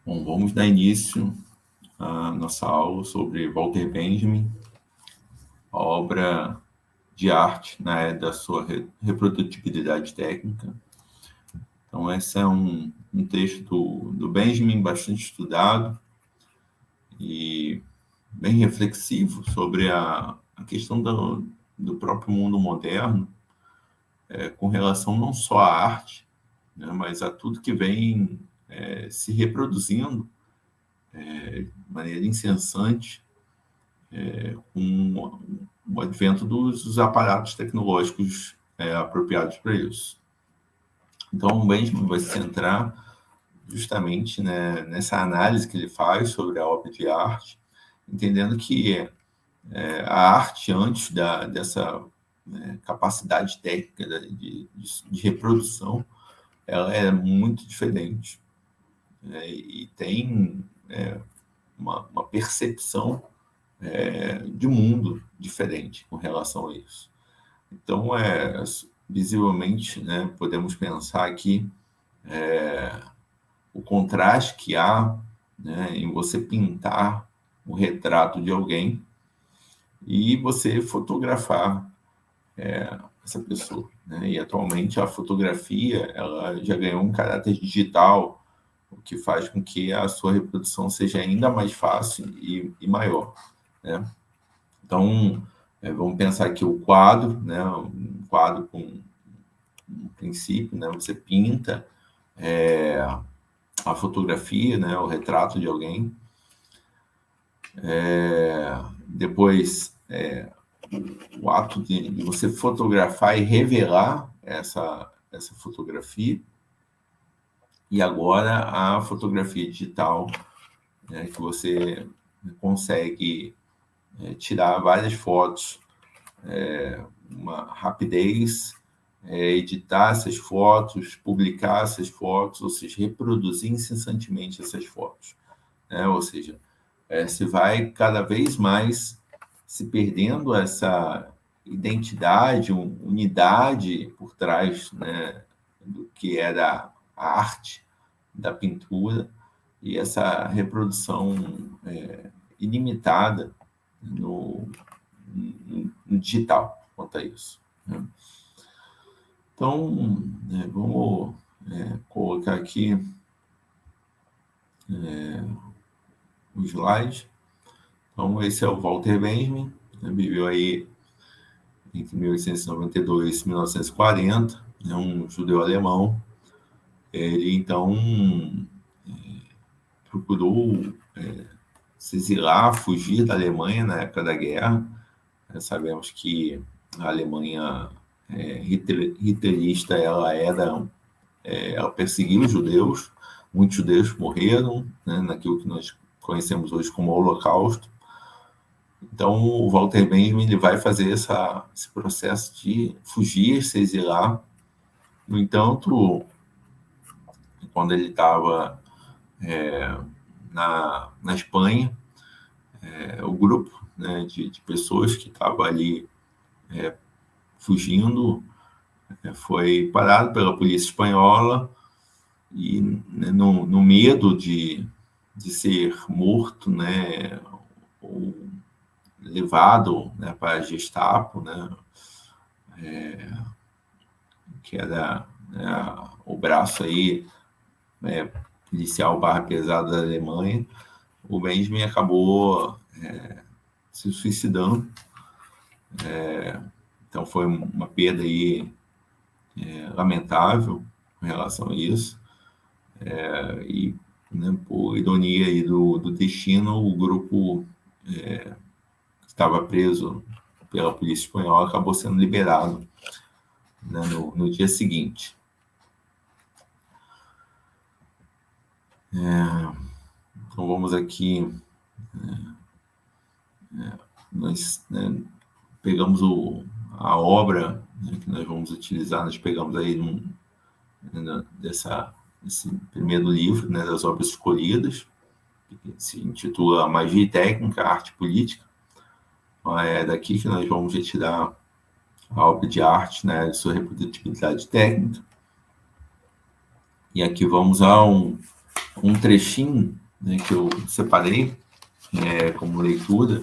Bom, vamos dar início à nossa aula sobre Walter Benjamin, a obra de arte na era da sua reprodutibilidade técnica. Então, esse é um texto do Benjamin, bastante estudado e bem reflexivo sobre a questão do próprio mundo moderno, com relação não só à arte, né, mas a tudo que vem se reproduzindo de maneira incessante com o advento dos aparatos tecnológicos apropriados para isso. Então, o Benjamin vai se centrar justamente, né, nessa análise que ele faz sobre a obra de arte, entendendo que a arte, antes dessa capacidade técnica de reprodução, ela é muito diferente, e tem uma percepção de mundo diferente com relação a isso. Então, visivelmente, né, podemos pensar aqui o contraste que há, né, em você pintar o retrato de alguém e você fotografar essa pessoa, né? E atualmente a fotografia ela já ganhou um caráter digital, o que faz com que a sua reprodução seja ainda mais fácil e maior, né? Então, vamos pensar aqui o quadro, né? Um quadro com um princípio, né? Você pinta a fotografia, né? O retrato de alguém. Depois, o ato de você fotografar e revelar essa fotografia. E agora a fotografia digital, né? Que você consegue tirar várias fotos, uma rapidez, editar essas fotos, publicar essas fotos, ou seja, reproduzir incessantemente essas fotos, né? Ou seja, se vai cada vez mais se perdendo essa identidade, unidade por trás, né, do que era a arte da pintura e essa reprodução ilimitada no digital quanto a isso, né? Então, vamos colocar aqui o slide. Então, esse é o Walter Benjamin, né, viveu aí entre 1892 e 1940, é um judeu alemão. Ele, então, procurou se exilar, fugir da Alemanha na época da guerra. Sabemos que a Alemanha hitlerista ela perseguiu os judeus, muitos judeus morreram, né, naquilo que nós conhecemos hoje como Holocausto. Então, o Walter Benjamin ele vai fazer esse processo de fugir, se exilar. No entanto, quando ele estava na Espanha, o grupo, né, de pessoas que estavam ali fugindo foi parado pela polícia espanhola e, né, no medo de ser morto, né, ou levado, né, para a Gestapo, né, que era, né, o braço aí policial barra pesado da Alemanha. O Benjamin acabou se suicidando. Então foi uma perda aí lamentável em relação a isso. E, né, por ironia aí do destino, o grupo que estava preso pela polícia espanhola acabou sendo liberado, né, no dia seguinte. Então vamos aqui, nós, né, pegamos a obra, né, que nós vamos utilizar, nós pegamos aí desse primeiro livro, né, das obras escolhidas, que se intitula Magia e Técnica, Arte e Política. Então, é daqui que nós vamos retirar a obra de arte, né, de sua reprodutibilidade técnica. E aqui vamos a um trechinho, né, que eu separei como leitura,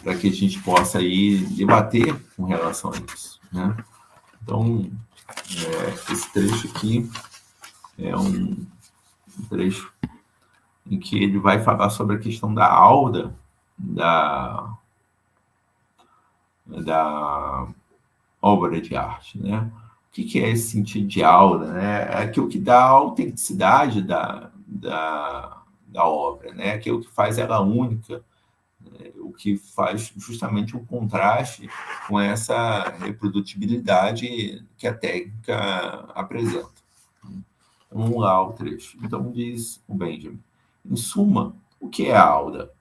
para que a gente possa aí debater com relação a isso, né? Então, esse trecho aqui é um trecho em que ele vai falar sobre a questão da aura da obra de arte, né? O que é esse sentido de aura, né? É aquilo que dá a autenticidade da obra, né? Aquilo que faz ela única, o que faz justamente o contraste com essa reprodutibilidade que a técnica apresenta. Vamos lá, o trecho. Então, diz o Benjamin. Em suma, o que é a aura?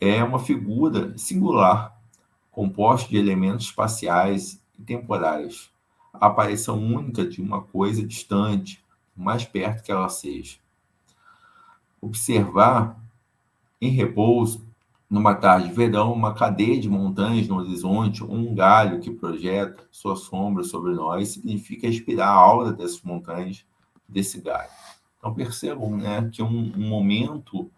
É uma figura singular, composta de elementos espaciais e temporais, a aparição única de uma coisa distante, o mais perto que ela seja. Observar em repouso, numa tarde de verão, uma cadeia de montanhas no horizonte, um galho que projeta sua sombra sobre nós, significa respirar a aura dessas montanhas, desse galho. Então percebam, né, que um momento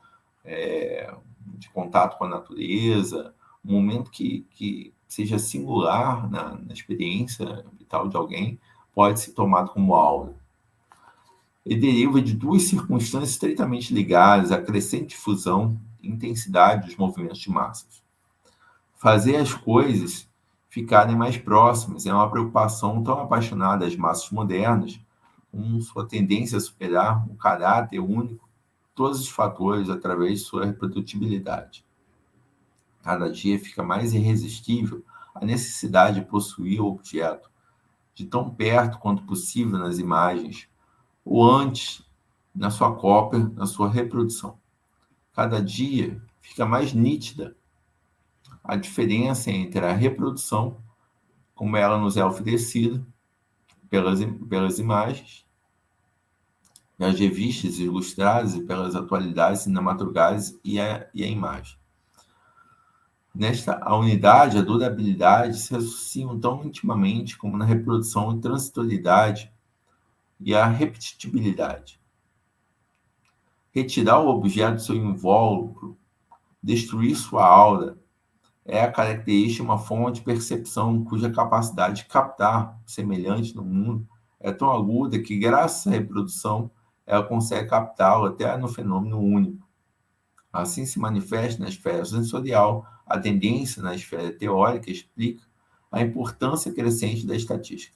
de contato com a natureza, um momento que seja singular na experiência vital de alguém, pode ser tomado como aura. Ele deriva de duas circunstâncias estreitamente ligadas à crescente difusão e intensidade dos movimentos de massas. Fazer as coisas ficarem mais próximas é uma preocupação tão apaixonada das massas modernas, com sua tendência a superar o caráter único de todos os fatores através de sua reprodutibilidade. Cada dia fica mais irresistível a necessidade de possuir o objeto, de tão perto quanto possível nas imagens, ou antes, na sua cópia, na sua reprodução. Cada dia fica mais nítida a diferença entre a reprodução, como ela nos é oferecida pelas imagens, pelas revistas ilustradas e pelas atualidades cinematográficas e a imagem. Nesta, a unidade e a durabilidade se associam tão intimamente como na reprodução a transitoriedade e a repetibilidade. Retirar o objeto do seu invólucro, destruir sua aura, é a característica de uma forma de percepção cuja capacidade de captar o semelhante no mundo é tão aguda que, graças à reprodução, ela consegue captá-lo até no fenômeno único. Assim se manifesta na esfera sensorial, a tendência na esfera teórica explica a importância crescente da estatística.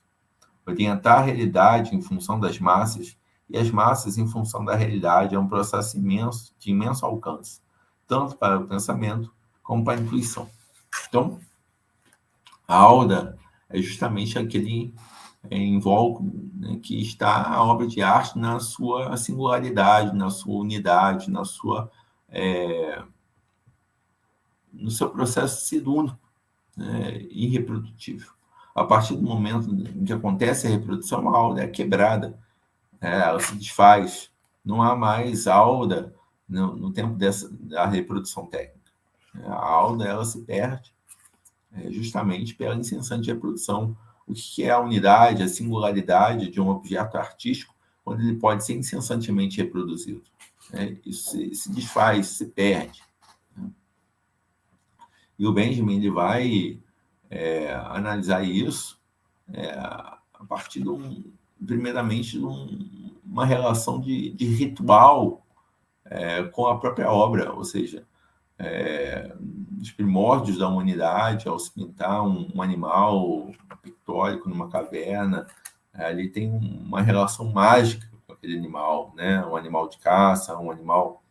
Orientar a realidade em função das massas e as massas em função da realidade é um processo imenso, de imenso alcance, tanto para o pensamento como para a intuição. Então, a aura é justamente aquele invólucro, né, que está a obra de arte na sua singularidade, na sua unidade, no seu processo de ser único, né, irreprodutível. A partir do momento em que acontece a reprodução, a aura é quebrada, ela se desfaz, não há mais aura no tempo da reprodução técnica. A aura ela se perde justamente pela incessante reprodução. O que é a unidade, a singularidade de um objeto artístico quando ele pode ser incessantemente reproduzido? Isso se desfaz, se perde. E o Benjamin ele vai analisar isso a partir primeiramente de uma relação de ritual com a própria obra, ou seja, os primórdios da humanidade, ao se pintar um animal pictórico numa caverna, ali tem uma relação mágica com aquele animal, né? Um animal de caça, um animal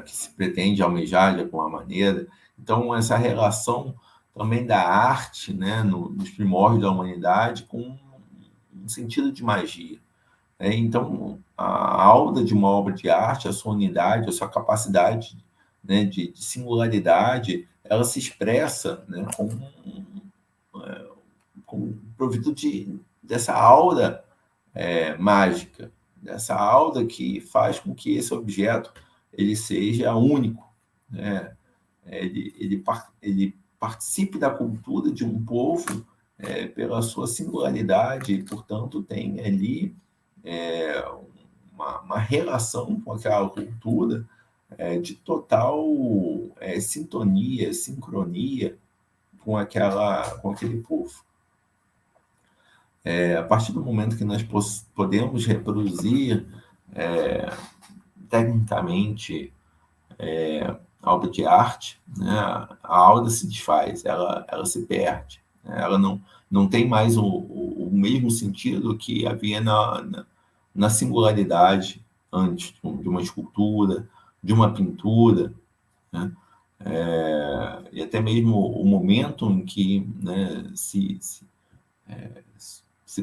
que se pretende almejar de alguma maneira. Então, essa relação também da arte, né, nos primórdios da humanidade, com um sentido de magia. Então, a aura de uma obra de arte, a sua unidade, a sua capacidade, né, de singularidade, ela se expressa, né, com provido dessa aura mágica, dessa aura que faz com que esse objeto ele seja único, né? Ele participe da cultura de um povo pela sua singularidade e, portanto, tem ali uma relação com aquela cultura de total sintonia, sincronia com aquele povo. A partir do momento que nós podemos reproduzir tecnicamente a obra de arte, né, a obra se desfaz, ela se perde, né, ela não tem mais o mesmo sentido que havia na singularidade antes de uma escultura, de uma pintura, né, e até mesmo o momento em que, né, se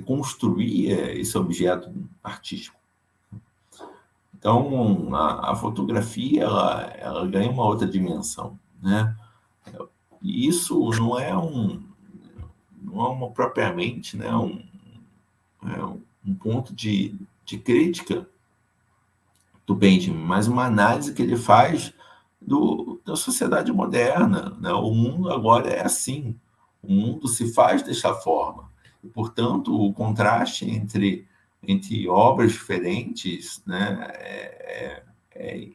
construía esse objeto artístico. Então, a fotografia ela ganha uma outra dimensão, né? E isso não é propriamente, né, um ponto de crítica do Benjamin, mas uma análise que ele faz da sociedade moderna, né? O mundo agora é assim, o mundo se faz dessa forma. E, portanto, o contraste entre obras diferentes, né, é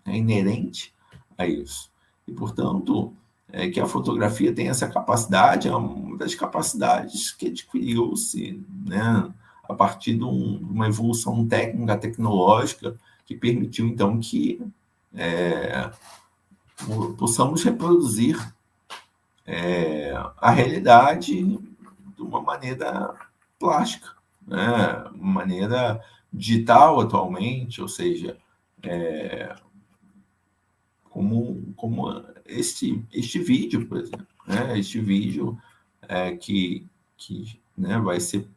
inerente a isso. E, portanto, que a fotografia tem essa capacidade, é uma das capacidades que adquiriu-se, né, a partir de uma evolução técnica, tecnológica, que permitiu, então, que possamos reproduzir a realidade de uma maneira plástica, né? Uma maneira digital atualmente, ou seja, como este vídeo, por exemplo, né? Este vídeo que né, vai ser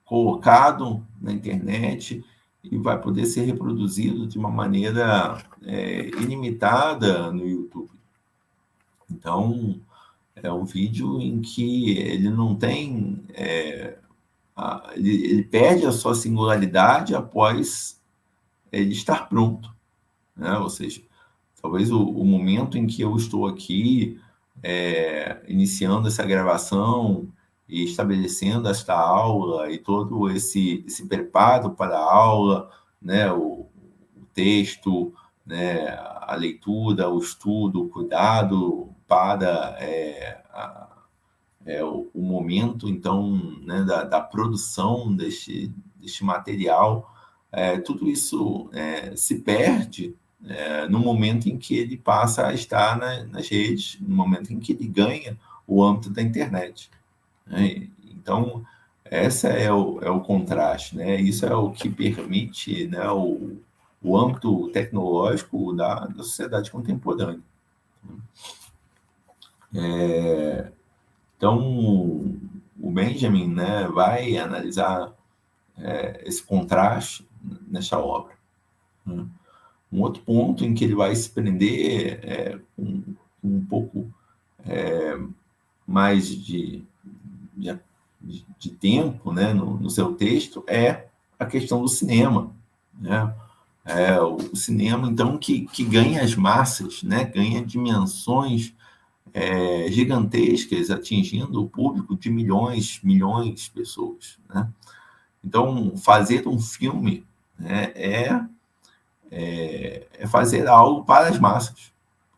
colocado na internet e vai poder ser reproduzido de uma maneira ilimitada no YouTube. Então, é um vídeo em que ele não tem... ele perde a sua singularidade após ele estar pronto, né? Ou seja, talvez o momento em que eu estou aqui iniciando essa gravação e estabelecendo esta aula e todo esse preparo para a aula, né? O texto, né? A leitura, o estudo, o cuidado para o momento, então, né, da produção deste material, tudo isso se perde no momento em que ele passa a estar nas redes, no momento em que ele ganha o âmbito da internet, né? Então, esse é o contraste, né? Isso é o que permite, né, o âmbito tecnológico da sociedade contemporânea. Então, o Benjamin, né, vai analisar esse contraste nessa obra. Um outro ponto em que ele vai se prender um pouco mais de tempo, né, no seu texto é a questão do cinema, né? O cinema, então, que ganha as massas, né, ganha dimensões gigantescas, atingindo o público de milhões de pessoas, né? Então, fazer um filme, né, é fazer algo para as massas,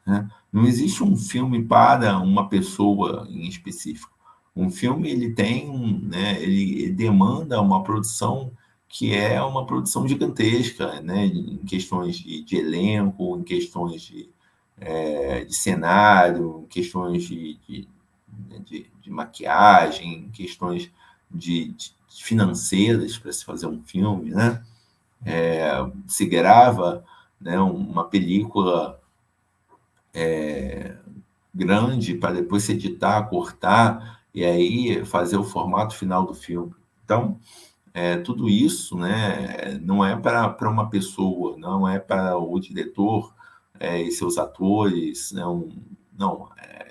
né? Não existe um filme para uma pessoa em específico. Um filme ele tem, né, ele demanda uma produção que é uma produção gigantesca, né, em questões de elenco, em questões de cenário, em questões de maquiagem, em questões de financeiras para se fazer um filme, né? Se grava, né, uma película grande para depois se editar, cortar e aí fazer o formato final do filme. Então, tudo isso, né, não é para uma pessoa, não é para o diretor e seus atores, não,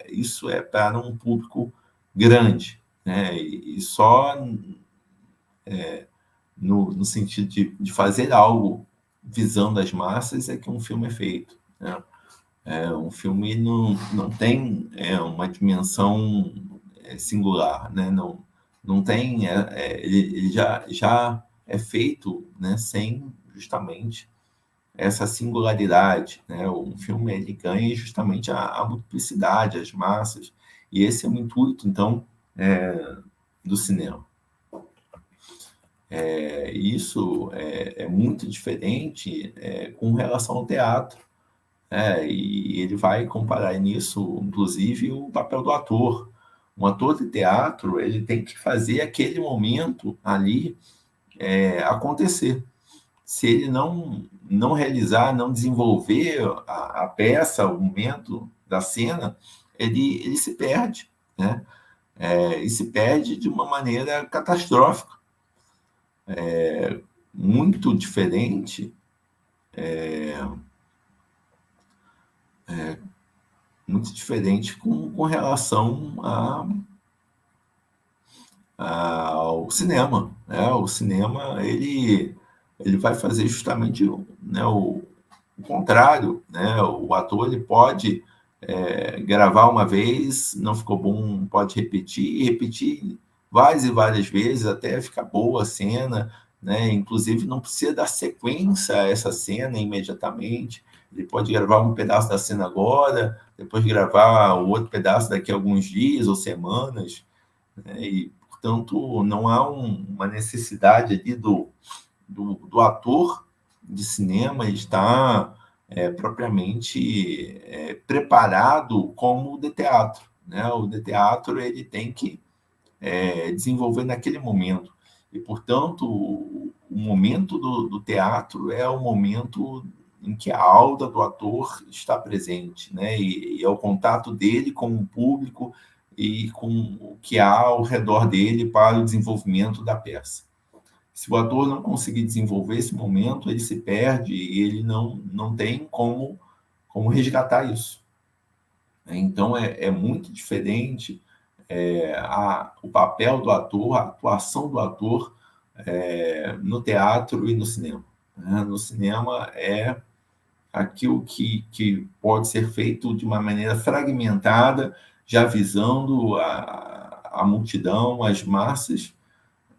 isso é para um público grande, né, e só no sentido de fazer algo visando as massas é que um filme é feito, né? Um filme não tem uma dimensão singular, né? Não tem, ele já é feito, né, sem justamente essa singularidade, né? Um filme ele ganha justamente a multiplicidade, as massas, e esse é o intuito, então, do cinema. Isso é muito diferente com relação ao teatro. E ele vai comparar nisso, inclusive, o papel do ator. Um ator de teatro ele tem que fazer aquele momento ali acontecer. Se ele não realizar, não desenvolver a peça, o momento da cena, ele se perde, né? E se perde de uma maneira catastrófica. Muito diferente, muito diferente com relação ao cinema, né? O cinema ele vai fazer justamente, né, o contrário, né? O ator ele pode gravar uma vez, não ficou bom, pode repetir várias e várias vezes até ficar boa a cena, né? Inclusive não precisa dar sequência a essa cena imediatamente. Ele pode gravar um pedaço da cena agora, depois gravar o outro pedaço daqui a alguns dias ou semanas, né? E portanto não há uma necessidade ali do ator de cinema estar propriamente preparado como o de teatro, né? O de teatro ele tem que desenvolver naquele momento. E, portanto, o momento do teatro é o momento em que a aura do ator está presente, né? E é o contato dele com o público e com o que há ao redor dele para o desenvolvimento da peça. Se o ator não conseguir desenvolver esse momento, ele se perde e ele não tem como resgatar isso. Então, é muito diferente o papel do ator, a atuação do ator no teatro e no cinema. Né? No cinema é aquilo que pode ser feito de uma maneira fragmentada, já visando a multidão, as massas,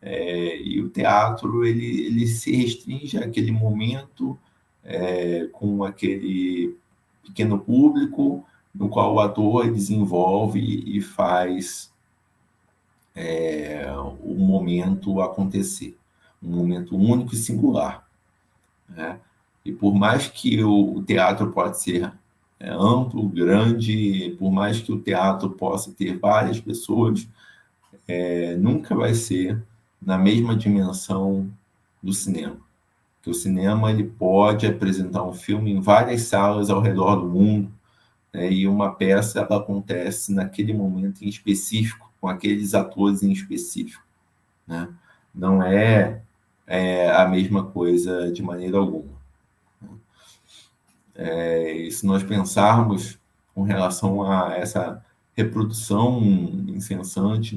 e o teatro ele se restringe àquele momento com aquele pequeno público no qual o ator desenvolve e faz o momento acontecer, um momento único e singular, né? E por mais que o teatro pode ser amplo, grande, por mais que o teatro possa ter várias pessoas, nunca vai ser na mesma dimensão do cinema. Porque o cinema ele pode apresentar um filme em várias salas ao redor do mundo, né? E uma peça ela acontece naquele momento em específico, com aqueles atores em específico, né? Não é a mesma coisa de maneira alguma. E se nós pensarmos com relação a essa reprodução incessante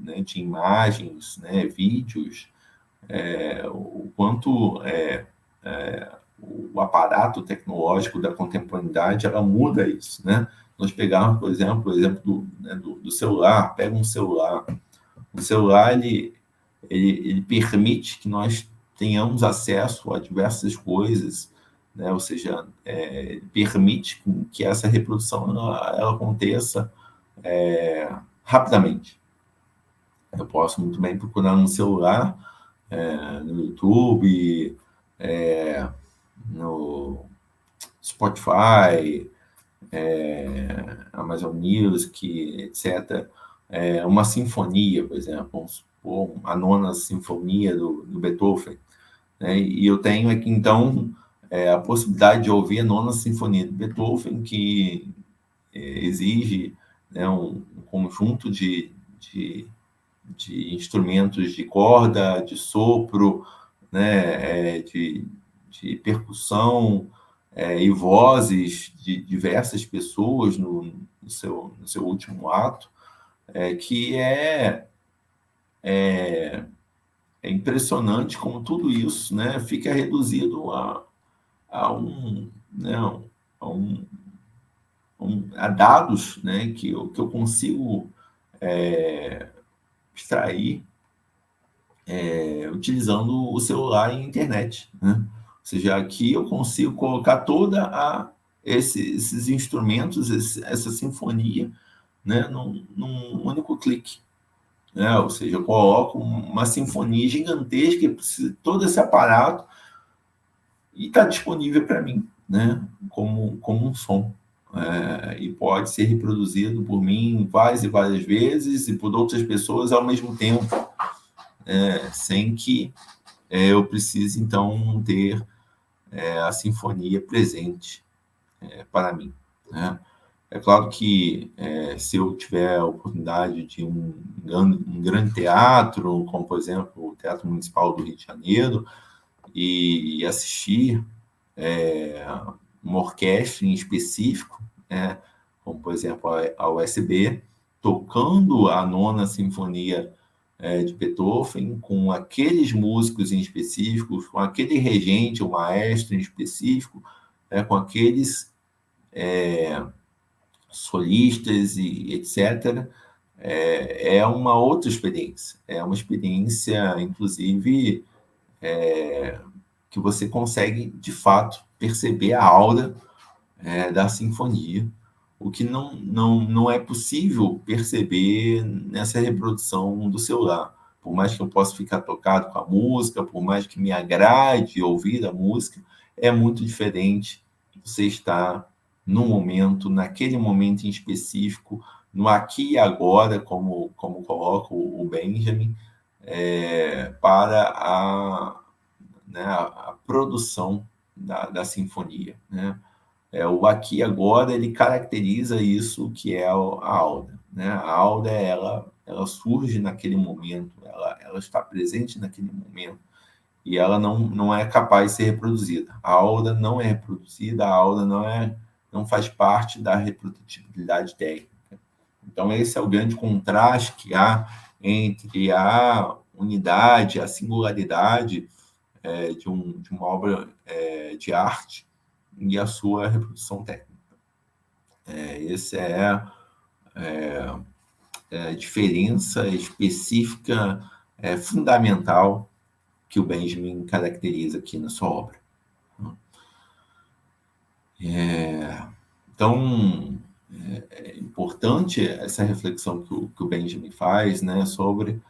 né, de imagens, né, vídeos, o quanto o aparato tecnológico da contemporaneidade ela muda isso, né? Nós pegarmos, por exemplo, o exemplo do celular, pega um celular. O celular ele permite que nós tenhamos acesso a diversas coisas, né? Ou seja, permite que essa reprodução ela aconteça rapidamente. Eu posso muito bem procurar no celular, no YouTube, no Spotify, Amazon Music, etc. Uma sinfonia, por exemplo, vamos supor, a nona sinfonia do Beethoven, né? E eu tenho aqui, então, a possibilidade de ouvir a nona sinfonia de Beethoven, que exige, né, um conjunto de instrumentos de corda, de sopro, né, de percussão, e vozes de diversas pessoas no seu último ato, que é impressionante como tudo isso, né, fica reduzido a né, a, um, a dados, né, que eu consigo extrair utilizando o celular e a internet, né? Ou seja, aqui eu consigo colocar esses instrumentos, essa sinfonia, né, num único clique. Né? Ou seja, eu coloco uma sinfonia gigantesca, todo esse aparato, e está disponível para mim, né, como um som. E pode ser reproduzido por mim várias e várias vezes e por outras pessoas ao mesmo tempo, sem que eu precise, então, ter a sinfonia presente para mim. Né? É claro que se eu tiver a oportunidade de um grande teatro, como, por exemplo, o Teatro Municipal do Rio de Janeiro, e assistir uma orquestra em específico, né, como, por exemplo, a USB, tocando a Nona Sinfonia de Beethoven, com aqueles músicos em específicos, com aquele regente, o maestro em específico, com aqueles solistas e etc., é uma outra experiência. É uma experiência, inclusive, que você consegue, de fato, perceber a aura da sinfonia, o que não é possível perceber nessa reprodução do celular. Por mais que eu possa ficar tocado com a música, por mais que me agrade ouvir a música, é muito diferente você estar no momento, naquele momento em específico, no aqui e agora, como coloca o Benjamin, para a produção da sinfonia. Né? O aqui e agora, ele caracteriza isso que é a Auda. Né? A Auda, ela surge naquele momento, ela está presente naquele momento, e ela não é capaz de ser reproduzida. A Auda não é reproduzida, a Auda não faz parte da reprodutibilidade técnica. Então, esse é o grande contraste que há entre a unidade, a singularidade de uma obra de arte e a sua reprodução técnica. Essa é a diferença específica, fundamental, que o Benjamin caracteriza aqui na sua obra. Então, é importante essa reflexão que o Benjamin faz, né, sobre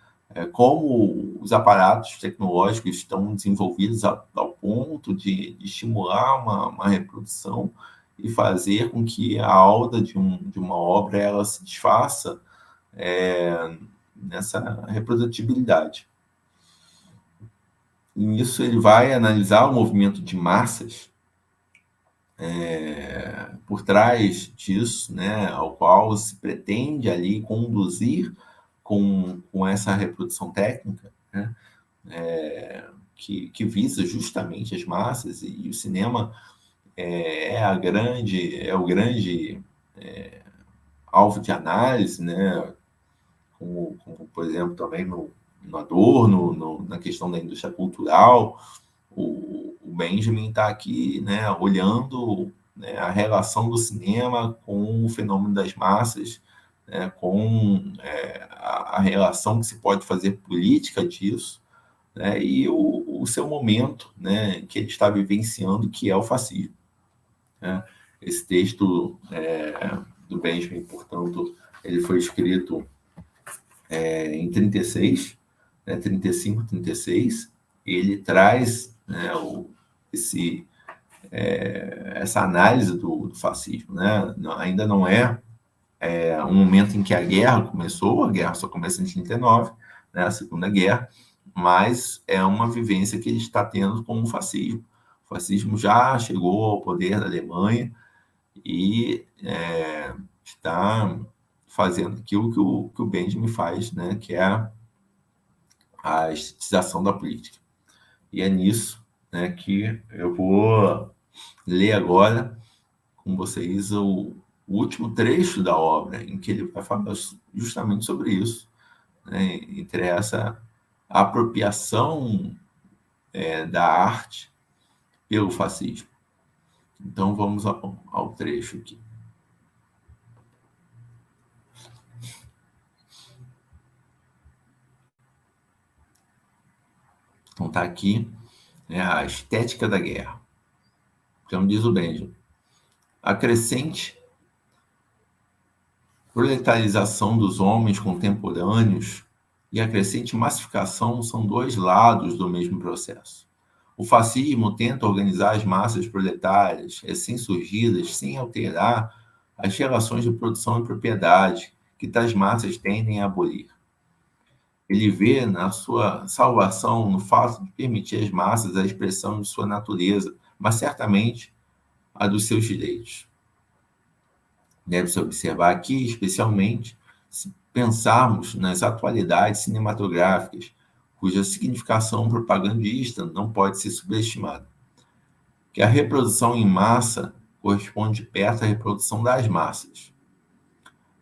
como os aparatos tecnológicos estão desenvolvidos ao ponto de estimular uma reprodução e fazer com que a auda de uma obra ela se desfaça nessa reprodutibilidade. E nisso ele vai analisar o movimento de massas por trás disso, né, ao qual se pretende ali conduzir com essa reprodução técnica, né, que visa justamente as massas, e o cinema é o grande alvo de análise, né, como por exemplo, também no Adorno, na questão da indústria cultural. O Benjamin está aqui, né, olhando, né, a relação do cinema com o fenômeno das massas, né, com a relação que se pode fazer política disso, né, e o seu momento, né, que ele está vivenciando, que é o fascismo. Né? Esse texto do Benjamin, portanto, ele foi escrito em 36, 35, 36. Ele traz, né, essa análise do fascismo. Né? Ainda não é um momento em que a guerra começou, a guerra só começa em 39, né, a Segunda Guerra, mas é uma vivência que ele está tendo com o fascismo. O fascismo já chegou ao poder da Alemanha e está fazendo aquilo que o Benjamin faz, né, que é a estetização da política. E é nisso, né, que eu vou ler agora com vocês o último trecho da obra, em que ele vai falar justamente sobre isso, né, entre essa apropriação da arte pelo fascismo. Então vamos ao trecho aqui. Então está aqui, né, a estética da guerra. Então diz o Benjamin, a crescente proletarização dos homens contemporâneos e a crescente massificação são dois lados do mesmo processo. O fascismo tenta organizar as massas proletárias recém-surgidas sem alterar as relações de produção e propriedade que tais massas tendem a abolir. Ele vê na sua salvação no fato de permitir às massas a expressão de sua natureza, mas certamente a dos seus direitos. Deve-se observar aqui, especialmente, se pensarmos nas atualidades cinematográficas, cuja significação propagandista não pode ser subestimada, que a reprodução em massa corresponde perto à reprodução das massas.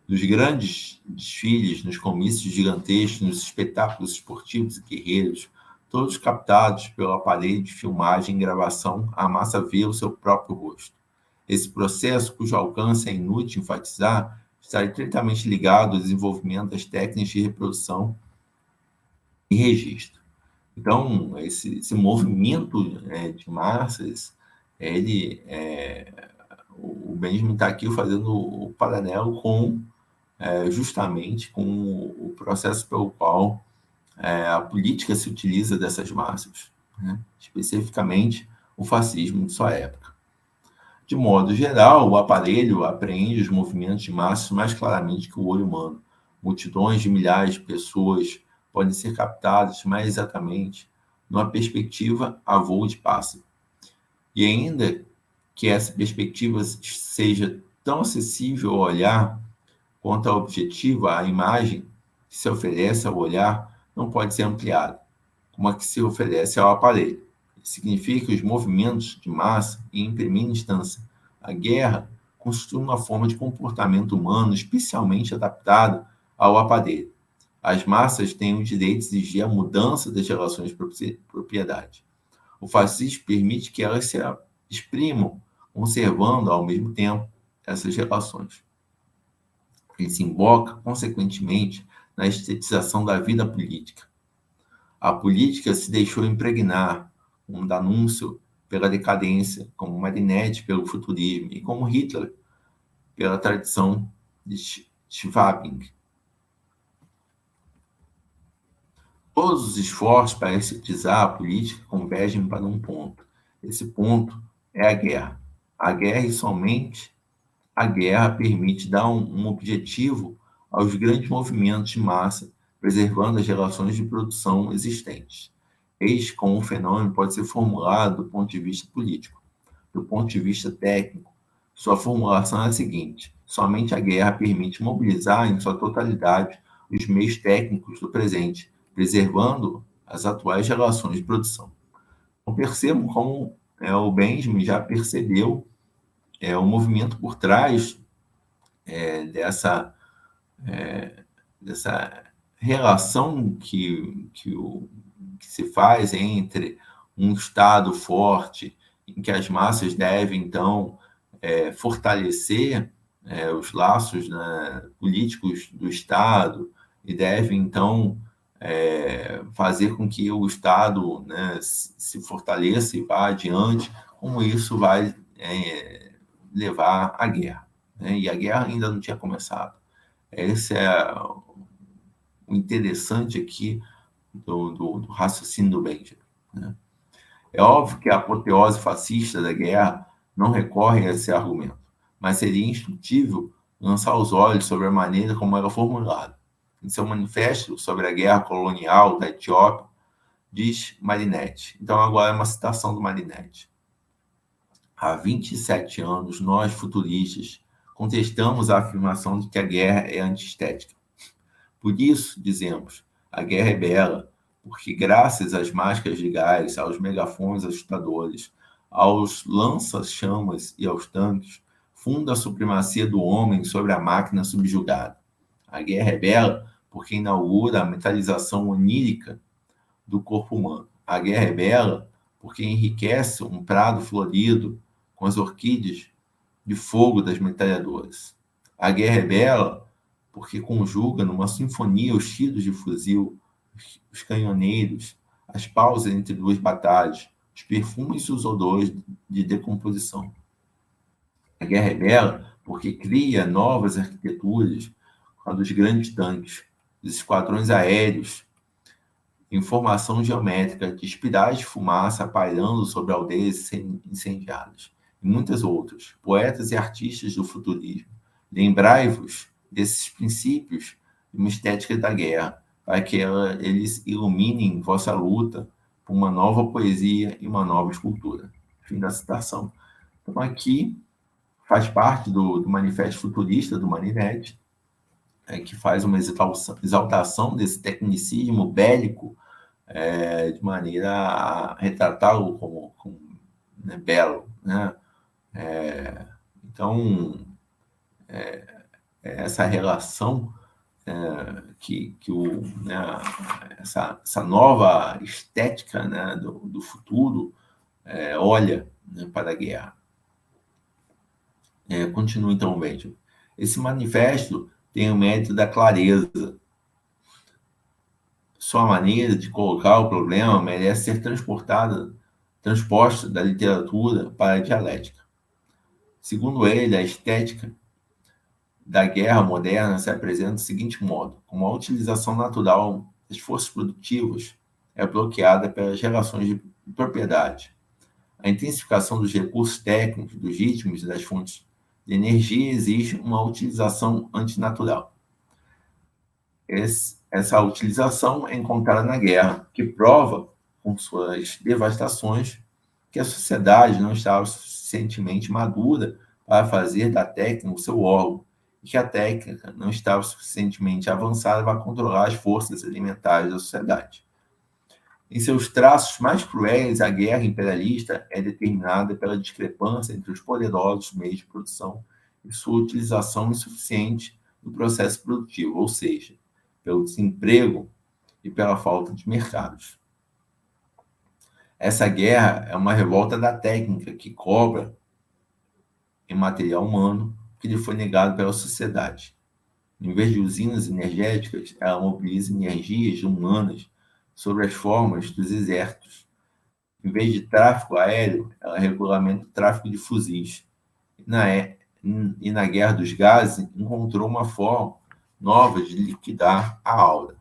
Dos grandes desfiles, nos comícios gigantescos, nos espetáculos esportivos e guerreiros, todos captados pelo aparelho de filmagem e gravação, a massa vê o seu próprio rosto. Esse processo, cujo alcance é inútil enfatizar, está diretamente ligado ao desenvolvimento das técnicas de reprodução e registro. Então, esse movimento de massas, o Benjamin está aqui fazendo o paralelo com justamente com o processo pelo qual a política se utiliza dessas massas, né? Especificamente o fascismo de sua época. De modo geral, o aparelho apreende os movimentos de massas mais claramente que o olho humano. Multidões de milhares de pessoas podem ser captadas mais exatamente numa perspectiva a voo de pássaro. E ainda que essa perspectiva seja tão acessível ao olhar quanto a objetiva, a imagem que se oferece ao olhar não pode ser ampliada, como a que se oferece ao aparelho. Significa que os movimentos de massa, e em primeira instância a guerra, constituem uma forma de comportamento humano especialmente adaptada ao aparelho. As massas têm o direito de exigir a mudança das relações de propriedade. O fascismo permite que elas se exprimam, conservando ao mesmo tempo essas relações. Ele desemboca, consequentemente, na estetização da vida política. A política se deixou impregnar, como D'Annunzio, pela decadência, como Marinetti pelo futurismo e como Hitler pela tradição de Schwabing. Todos os esforços para estetizar a política convergem para um ponto. Esse ponto é a guerra. A guerra e somente a guerra permite dar um objetivo aos grandes movimentos de massa, preservando as relações de produção existentes. Eis como o fenômeno pode ser formulado do ponto de vista político. Do ponto de vista técnico, sua formulação é a seguinte: somente a guerra permite mobilizar em sua totalidade os meios técnicos do presente, preservando as atuais relações de produção. Então, percebam como o Benjamin já percebeu o movimento por trás dessa relação que se faz entre um Estado forte, em que as massas devem, então, fortalecer os laços, né, políticos do Estado e devem, então, fazer com que o Estado, né, se fortaleça e vá adiante, como isso vai levar à guerra, né? E a guerra ainda não tinha começado. Esse é o interessante aqui do raciocínio do Benjamin, né? É óbvio que a apoteose fascista da guerra não recorre a esse argumento, mas seria instrutível lançar os olhos sobre a maneira como era formulado. Em seu manifesto sobre a guerra colonial da Etiópia, diz Marinetti. Então, agora é uma citação do Marinetti. Há 27 anos, nós, futuristas, contestamos a afirmação de que a guerra é antiestética. Por isso, dizemos, a guerra é bela, porque graças às máscaras de gás, aos megafones assustadores, aos lança-chamas e aos tanques, funda a supremacia do homem sobre a máquina subjugada. A guerra é bela porque inaugura a metalização onírica do corpo humano. A guerra é bela porque enriquece um prado florido com as orquídeas de fogo das metralhadoras. A guerra é bela porque conjuga numa sinfonia os tiros de fuzil, os canhoneiros, as pausas entre duas batalhas, os perfumes e os odores de decomposição. A guerra é bela porque cria novas arquiteturas, a dos grandes tanques, dos esquadrões aéreos, em formação geométrica, de espirais de fumaça pairando sobre aldeias incendiadas, e muitas outras. Poetas e artistas do futurismo, lembrai-vos desses princípios de uma estética da guerra, para que eles iluminem vossa luta por uma nova poesia e uma nova escultura. Fim da citação. Então, aqui faz parte do manifesto futurista do Marinetti, que faz uma exaltação desse tecnicismo bélico de maneira a retratá-lo como né, belo. Né? Então, essa relação né, essa nova estética né, do futuro olha né, para a guerra. Continua então, Benjamin. Esse manifesto tem o mérito da clareza. Sua maneira de colocar o problema merece ser transposta da literatura para a dialética. Segundo ele, a estética da guerra moderna se apresenta do seguinte modo: como a utilização natural das forças produtivas é bloqueada pelas relações de propriedade, a intensificação dos recursos técnicos, dos ritmos e das fontes de energia exige uma utilização antinatural. Essa utilização é encontrada na guerra, que prova, com suas devastações, que a sociedade não estava suficientemente madura para fazer da técnica o seu órgão, e que a técnica não estava suficientemente avançada para controlar as forças alimentares da sociedade. Em seus traços mais cruéis, a guerra imperialista é determinada pela discrepância entre os poderosos meios de produção e sua utilização insuficiente do processo produtivo, ou seja, pelo desemprego e pela falta de mercados. Essa guerra é uma revolta da técnica que cobra em material humano que lhe foi negado pela sociedade. Em vez de usinas energéticas, ela mobiliza energias humanas sobre as formas dos exércitos. Em vez de tráfego aéreo, ela regulamenta o tráfego de fuzis. E na guerra dos gases, encontrou uma forma nova de liquidar a aura.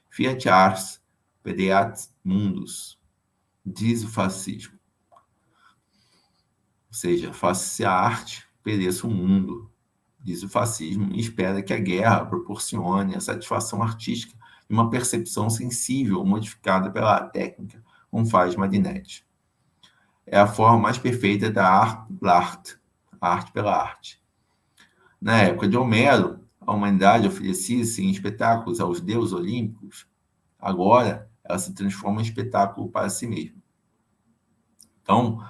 Fiat ars, pedeat mundus, diz o fascismo. Ou seja, faça-se a arte, pereça o mundo, diz o fascismo, e espera que a guerra proporcione a satisfação artística de uma percepção sensível modificada pela técnica, como faz Marinetti. É a forma mais perfeita da arte, a arte pela arte. Na época de Homero, a humanidade oferecia-se em espetáculos aos deuses olímpicos. Agora, ela se transforma em espetáculo para si mesma. Então,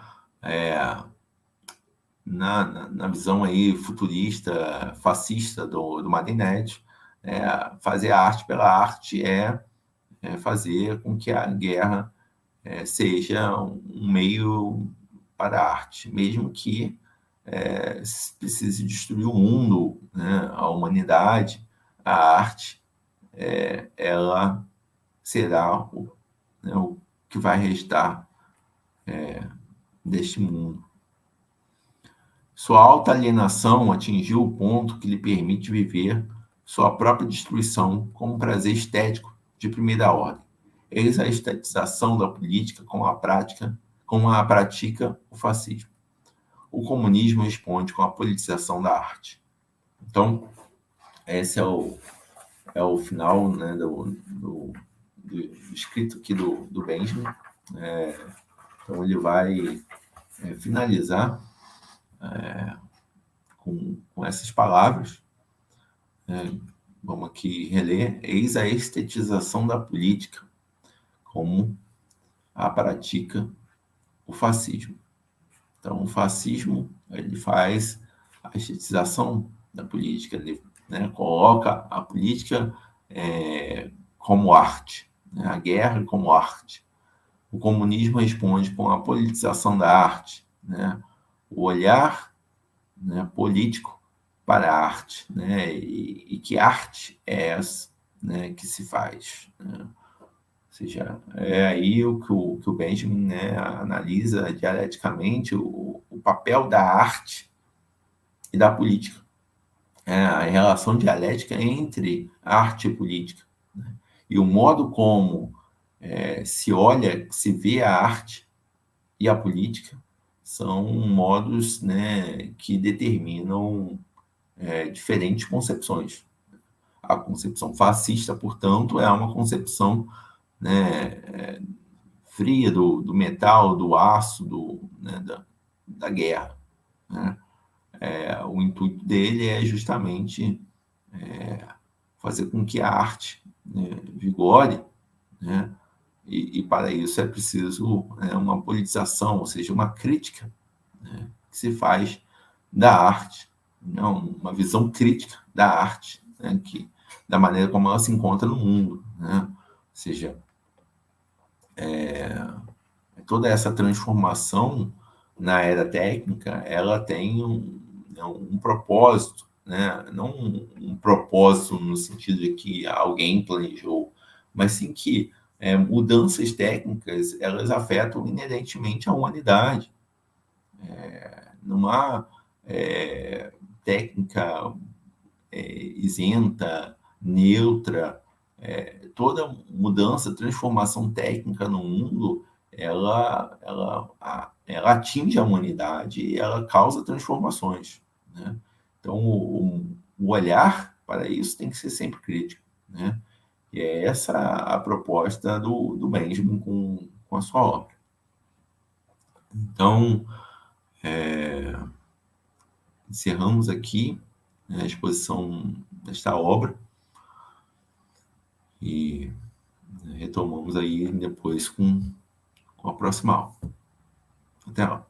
na visão aí futurista, fascista do Marinetti, fazer a arte pela arte é fazer com que a guerra seja um meio para a arte, mesmo que precise destruir o mundo, né, a humanidade, a arte, ela será o que vai restar deste mundo. Sua alta alienação atingiu o ponto que lhe permite viver sua própria destruição como um prazer estético de primeira ordem. Eis a estetização da política como a pratica o fascismo. O comunismo responde com a politização da arte. Então, esse é o final né, do escrito aqui do Benjamin. Então, ele vai finalizar com essas palavras. Vamos aqui reler. Eis a estetização da política como a pratica o fascismo. Então, o fascismo ele faz a estetização da política, ele coloca a política como arte, né? A guerra como arte. O comunismo responde com a politização da arte, né? O olhar político para a arte, né? E que arte é essa que se faz, né? seja, é aí que o Benjamin, né, analisa dialeticamente o papel da arte e da política, a relação dialética entre arte e política, né? E o modo como se olha, se vê a arte e a política são modos, né, que determinam diferentes concepções. A concepção fascista, portanto, é uma concepção, né, fria do metal, do aço, né, da guerra, né? O intuito dele é justamente fazer com que a arte, né, vigore, né? E para isso é preciso uma politização, ou seja, uma crítica, né, que se faz da arte, não, uma visão crítica da arte, né, da maneira como ela se encontra no mundo, né? Ou seja, toda essa transformação na era técnica, ela tem um propósito, né? Não um propósito no sentido de que alguém planejou, mas sim que mudanças técnicas, elas afetam inerentemente a humanidade. Não há técnica isenta, neutra. Toda mudança, transformação técnica no mundo, ela atinge a humanidade e ela causa transformações, né? Então, o olhar para isso tem que ser sempre crítico, né? E é essa a proposta do Benjamin com a sua obra. Então, encerramos aqui, né, a exposição desta obra e retomamos aí depois com a próxima aula. Até lá.